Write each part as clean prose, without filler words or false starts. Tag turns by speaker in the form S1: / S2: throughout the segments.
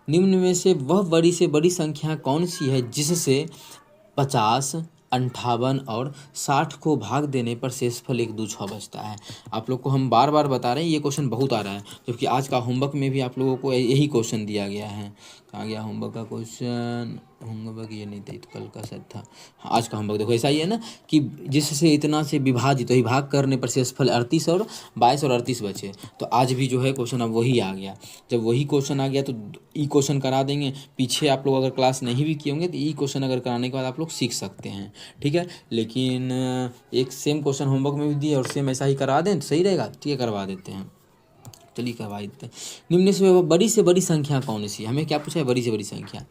S1: निम्न में से वह बड़ी से बड़ी संख्या कौन सी है जिससे 50, 58 और 60 को भाग देने पर शेषफल 1, 2, 6 बचता है। आप लोग को हम बार बार बता रहे हैं, ये क्वेश्चन बहुत आ रहा है, जबकि आज का होमवर्क में भी आप लोगों को यही क्वेश्चन दिया गया है। कहाँ गया होमवर्क का क्वेश्चन? होमवर्क ये नहीं था, ये तो कल का शायद था। हाँ, आज का होमवर्क देखो ऐसा ही है ना कि जिससे इतना से विभाजित, तो भाग करने पर शेषफल 38 और 22 और 38 बचे। तो आज भी जो है क्वेश्चन अब वही आ गया। जब वही क्वेश्चन आ गया तो ई क्वेश्चन करा देंगे। पीछे आप लोग अगर क्लास नहीं भी किए होंगे तो ई क्वेश्चन अगर कराने के बाद आप लोग सीख सकते हैं, ठीक है। लेकिन एक सेम क्वेश्चन होमवर्क में भी दिए और सेम ऐसा ही करा दें तो सही रहेगा। ठीक है, करवा देते हैं, चलिए करवा देते हैं। निम्न से बड़ी संख्या कौन सी? हमें क्या पूछा है? बड़ी से बड़ी संख्या।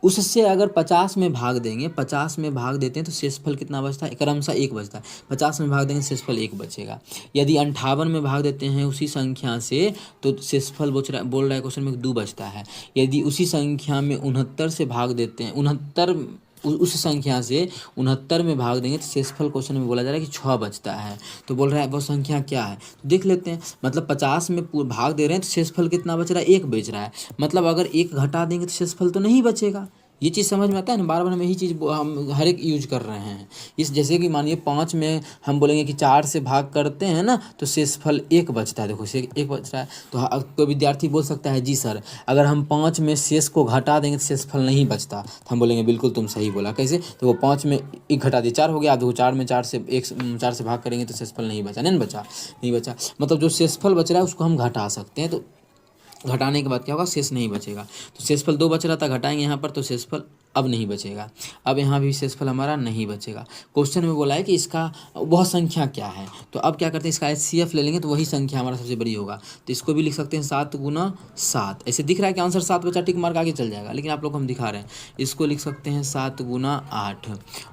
S1: उससे अगर 50 में भाग देंगे, 50 में भाग देते हैं तो शेषफल कितना बचता है? क्रमशः 1 बचता है। 50 में भाग देंगे शेषफल 1 बचेगा। यदि 58 में भाग देते हैं उसी संख्या से तो शेषफल बोल रहा है क्वेश्चन में 2 बचता है। यदि उसी संख्या में 69 से भाग देते हैं, 69 उस संख्या से 69 में भाग देंगे तो शेषफल क्वेश्चन में बोला जा रहा है कि 6 बचता है। तो बोल रहा है वो संख्या क्या है, तो देख लेते हैं। मतलब 50 में भाग दे रहे हैं तो शेषफल कितना बच रहा है? 1 बच रहा है। मतलब अगर 1 घटा देंगे तो शेषफल तो नहीं बचेगा। ये चीज़ समझ में आता है ना? बार बार हम यही चीज़ हम हर एक यूज कर रहे हैं। इस जैसे कि मानिए 5 में हम बोलेंगे कि 4 से भाग करते हैं ना तो शेषफल 1 बचता है। देखो से 1 बच रहा है। तो कोई विद्यार्थी बोल सकता है जी सर अगर हम 5 में शेष को घटा देंगे तो शेषफल नहीं बचता। तो हम बोलेंगे बिल्कुल तुम सही बोला। कैसे? तो वो 5 में 1 घटा दिए 4 हो गया। देखो 4 में 4 से भाग करेंगे तो शेषफल नहीं बचा, नहीं बचा, नहीं बचा। मतलब जो शेषफल बच रहा है उसको हम घटा सकते हैं। तो घटाने के बाद क्या होगा? शेष नहीं बचेगा। तो शेषफल 2 बच रहा था, घटाएंगे यहाँ पर तो शेषफल अब नहीं बचेगा। अब यहाँ भी शेषफल हमारा नहीं बचेगा। क्वेश्चन में बोला है कि इसका वह संख्या क्या है। तो अब क्या करते हैं, इसका HCF ले लेंगे तो वही संख्या हमारा सबसे बड़ी होगा। तो इसको भी लिख सकते हैं 7 गुना 7। ऐसे दिख रहा है कि आंसर 7 बचा, टिक मार्क आगे चल जाएगा, लेकिन आप लोग हम दिखा रहे हैं। इसको लिख सकते हैं 7 गुना 8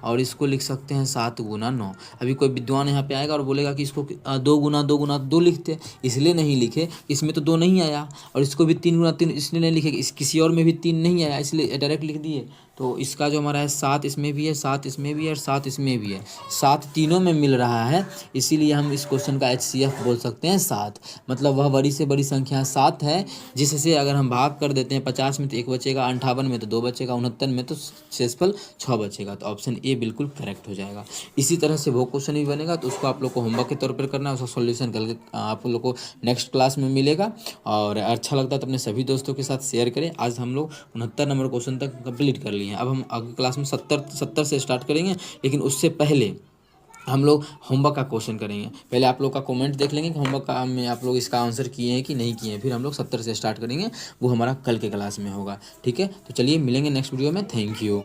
S1: और इसको लिख सकते हैं 7 गुना 9। अभी कोई विद्वान यहाँ पे आएगा और बोलेगा कि इसको 2 गुना 2 गुना 2 लिखते, इसलिए नहीं लिखे, इसमें तो 2 नहीं आया। और इसको भी 3 गुना 3 इसलिए नहीं लिखे, किसी और में भी 3 नहीं आया इसलिए डायरेक्ट लिख दिए। तो इसका जो हमारा है 7 इसमें भी है, 7 इसमें भी है और 7 इसमें भी है। 7 तीनों में मिल रहा है, इसीलिए हम इस क्वेश्चन का HCF बोल सकते हैं 7। मतलब वह बड़ी से बड़ी संख्या 7 है जिससे अगर हम भाग कर देते हैं 50 में तो 1 बचेगा, 58 में तो 2 बचेगा, 69 में तो शेषफल 6 बचेगा। तो ऑप्शन ए बिल्कुल करेक्ट हो जाएगा। इसी तरह से वो क्वेश्चन भी बनेगा तो उसको आप लोग को होमवर्क के तौर पर करना है। उसका सॉल्यूशन कल आप लोग को नेक्स्ट क्लास में मिलेगा। और अच्छा लगता है तो अपने सभी दोस्तों के साथ शेयर करें। आज हम लोग 69 नंबर क्वेश्चन तक कंप्लीट कर लिए हैं। अब हम अगली क्लास में 70 से स्टार्ट करेंगे, लेकिन उससे पहले हम लोग होमवर्क का क्वेश्चन करेंगे। पहले आप लोग का कमेंट देख लेंगे कि होमवर्क का में आप लोग इसका आंसर किए हैं कि नहीं किए हैं, फिर हम लोग 70 से स्टार्ट करेंगे। वो हमारा कल के क्लास में होगा, ठीक है। तो चलिए मिलेंगे नेक्स्ट वीडियो में। Thank you.